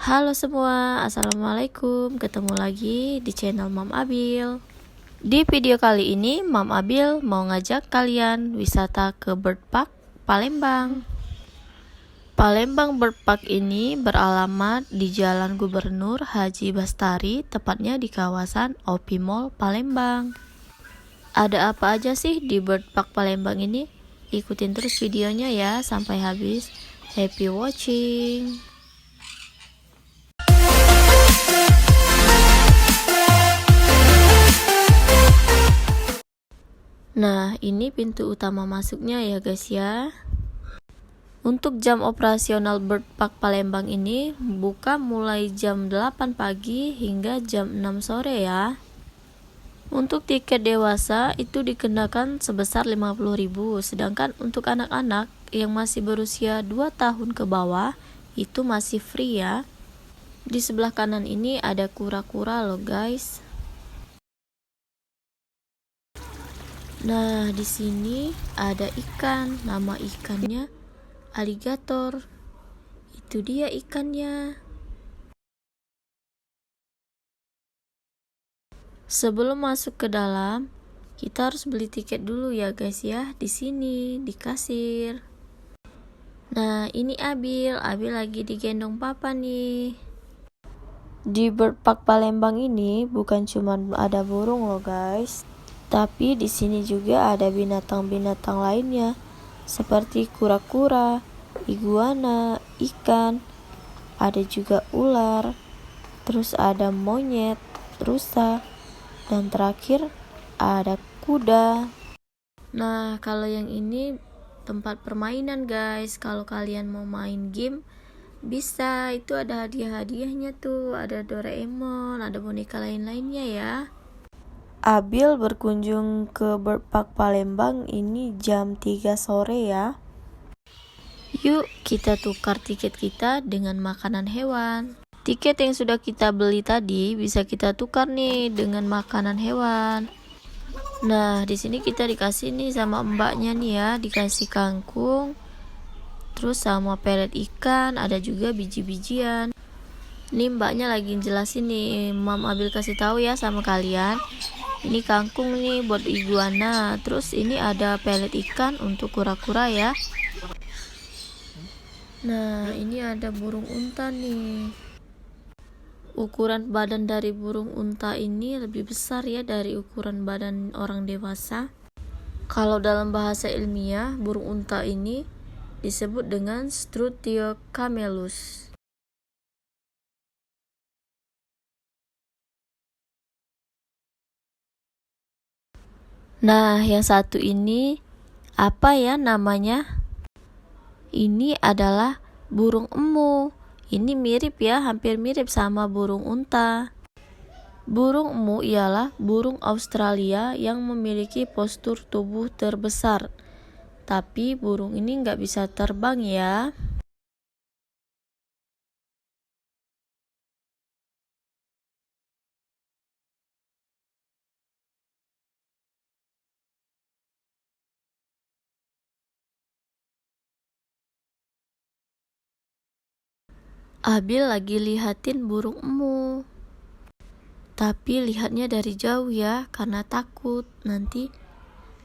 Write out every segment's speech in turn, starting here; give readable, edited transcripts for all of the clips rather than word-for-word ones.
Halo semua, assalamualaikum. Ketemu lagi di channel Mam Abil. Di video kali ini, Mam Abil mau ngajak kalian wisata ke Bird Park Palembang. Palembang Bird Park ini beralamat di Jalan Gubernur Haji Bastari, tepatnya di kawasan Opi Mall Palembang. Ada apa aja sih di Bird Park Palembang ini? Ikutin terus videonya ya sampai habis. Happy watching! Nah, ini pintu utama masuknya ya guys ya. Untuk jam operasional Bird Park Palembang ini buka mulai jam 8 pagi hingga jam 6 sore ya. Untuk tiket dewasa itu dikenakan sebesar 50.000, sedangkan untuk anak-anak yang masih berusia 2 tahun ke bawah itu masih free ya. Di sebelah kanan ini ada kura-kura loh guys. Nah, di sini ada ikan, nama ikannya aligator. Itu dia ikannya. Sebelum masuk ke dalam, kita harus beli tiket dulu ya guys ya, di sini di kasir. Nah, ini Abil lagi digendong papa nih. Di Bird Park Palembang ini bukan cuma ada burung loh guys, tapi di sini juga ada binatang-binatang lainnya seperti kura-kura, iguana, ikan, ada juga ular, terus ada monyet, rusa, dan terakhir ada kuda. Nah, kalau yang ini tempat permainan guys. Kalau kalian mau main game bisa, itu ada hadiah-hadiahnya tuh, ada Doraemon, ada boneka lain-lainnya ya. Abil berkunjung ke Bird Park Palembang ini jam 3 sore ya. Yuk kita tukar tiket kita dengan makanan hewan. Tiket yang sudah kita beli tadi bisa kita tukar nih dengan makanan hewan. Nah, di sini kita dikasih nih sama mbaknya nih ya, dikasih kangkung, terus sama pelet ikan, ada juga biji-bijian. Nih mbaknya lagi jelasin nih, Mam Abil kasih tahu ya sama kalian. Ini kangkung nih buat iguana, terus ini ada pelet ikan untuk kura-kura ya. Nah, ini ada burung unta nih. Ukuran badan dari burung unta ini lebih besar ya dari ukuran badan orang dewasa. Kalau dalam bahasa ilmiah, burung unta ini disebut dengan Struthio camelus. Nah, yang satu ini apa ya namanya? Ini adalah burung emu. Ini mirip ya, hampir mirip sama burung unta. Burung emu ialah burung Australia yang memiliki postur tubuh terbesar. Tapi burung ini nggak bisa terbang ya. Abil lagi lihatin burung emu. Tapi lihatnya dari jauh ya, karena takut nanti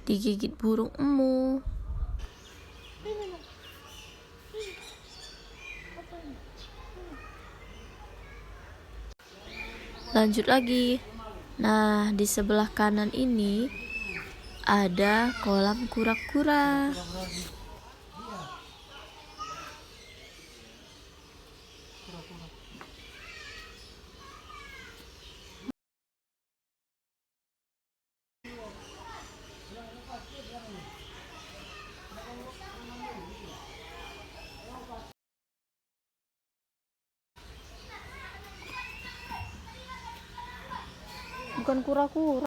digigit burung emu. Lanjut lagi. Nah, di sebelah kanan ini ada kolam kura-kura. Bukan kura-kura.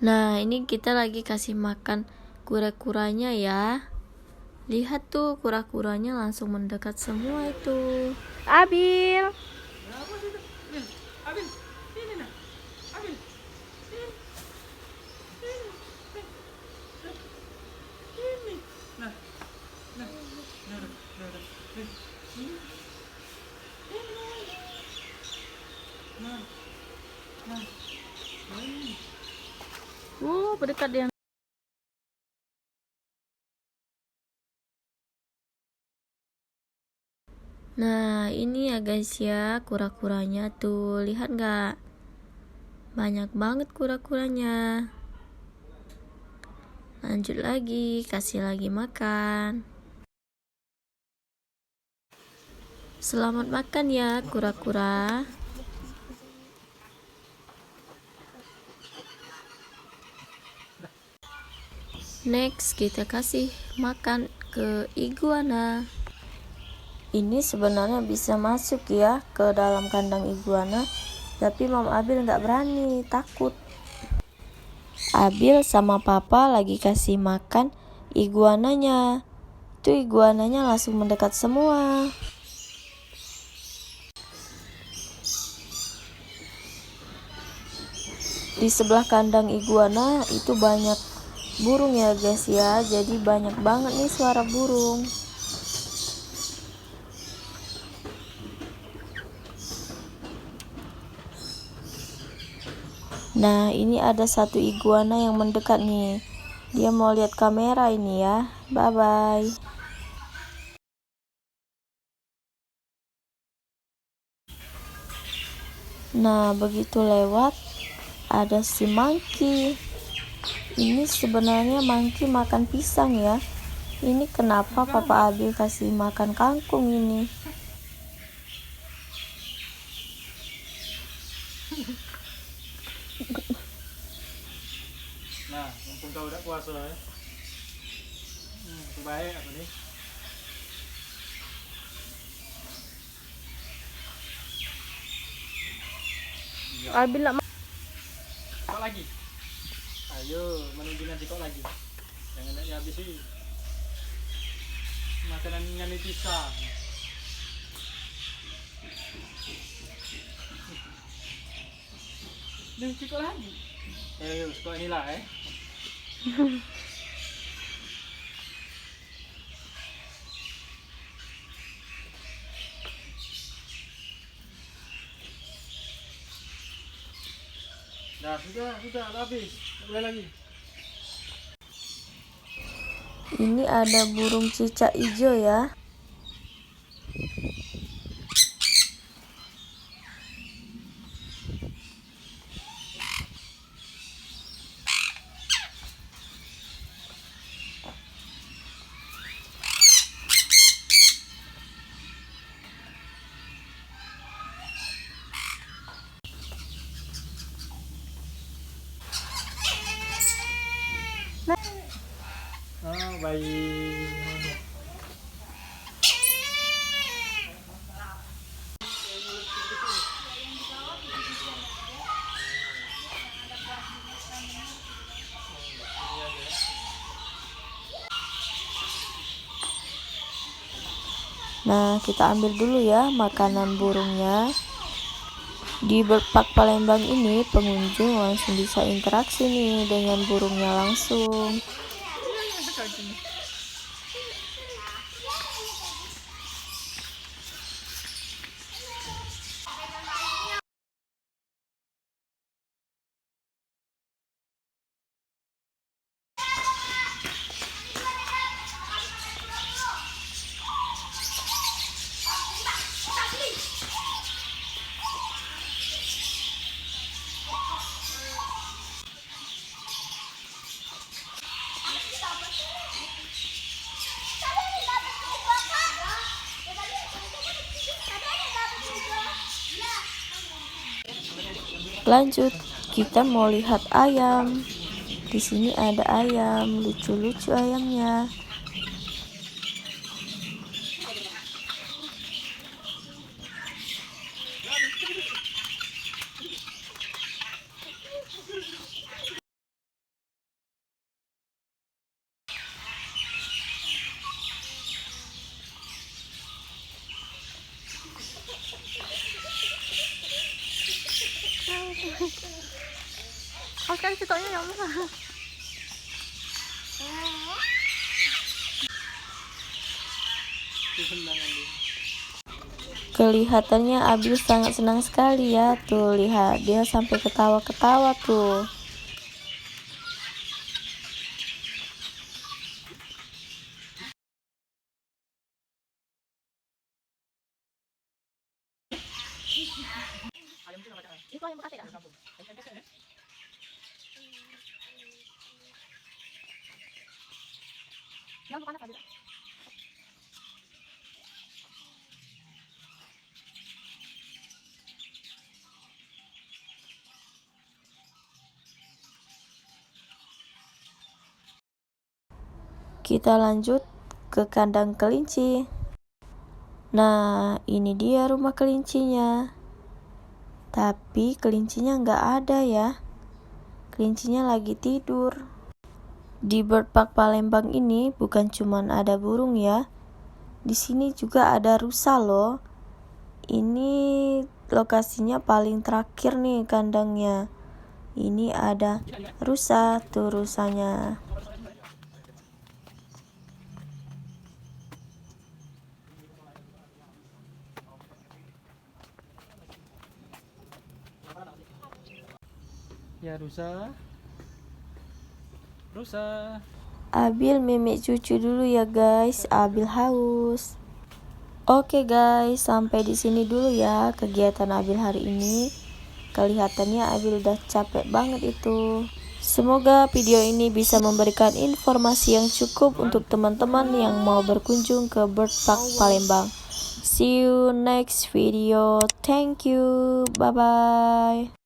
Nah, ini kita lagi kasih makan kura-kuranya ya. Lihat tuh, kura-kuranya langsung mendekat semua itu. Abil. Abil, sini nak. Abil, sini. Sini. Nah, nah, nah, nah, nah. Sini. Nah, nah, nah. Berdekat dia. Nah, ini ya guys ya, kura-kuranya tuh. Lihat nggak? Banyak banget kura-kuranya. Lanjut lagi, kasih lagi makan. Selamat makan ya, kura-kura. Next, kita kasih makan ke iguana. Ini sebenarnya bisa masuk ya ke dalam kandang iguana, tapi Mam Abil nggak berani, takut. Abil sama papa lagi kasih makan iguananya. Tuh iguananya langsung mendekat semua. Di sebelah kandang iguana itu banyak burung ya guys ya, jadi banyak banget nih suara burung. Nah, ini ada satu iguana yang mendekat nih. Dia mau lihat kamera ini ya. Bye bye. Nah, begitu lewat ada si monkey. Ini sebenarnya monkey makan pisang ya. Ini kenapa Papa Abil kasih makan kangkung ini? Nah, mumpung kau udah puasa ya. Baik apa nih? Abil nak Kok lagi? Ayo, menunggu nanti kok lagi. Jangan nanti habis sih. Makanan ini pisang. Nanti kok lagi. Ayo, kok inilah Nah, sudah habis. Tak boleh lagi. Ini ada burung cicak hijau ya. Oh, baik. Nah, kita ambil dulu ya makanan burungnya. Di Bird Park Palembang ini pengunjung langsung bisa interaksi nih dengan burungnya langsung. Lanjut, kita mau lihat ayam. Di sini ada ayam, lucu-lucu ayamnya. Oh, kan cetoknya ya Allah. Kelihatannya Abil sangat senang sekali ya. Tuh, lihat dia sampai ketawa-ketawa tuh. Itu ayam bekasnya kan? Yang bukan apa? Kita lanjut ke kandang kelinci. Nah, ini dia rumah kelincinya. Tapi kelincinya nggak ada ya. Kelincinya lagi tidur. Di Bird Park Palembang ini bukan cuman ada burung ya. Di sini juga ada rusa loh. Ini lokasinya paling terakhir nih kandangnya. Ini ada rusa, tuh rusanya. Ya rusa. Rusa. Abil memek cucu dulu ya guys, Abil haus. Oke guys, sampai di sini dulu ya kegiatan Abil hari ini. Kelihatannya Abil udah capek banget itu. Semoga video ini bisa memberikan informasi yang cukup untuk teman-teman yang mau berkunjung ke Bird Park Palembang. See you next video. Thank you. Bye bye.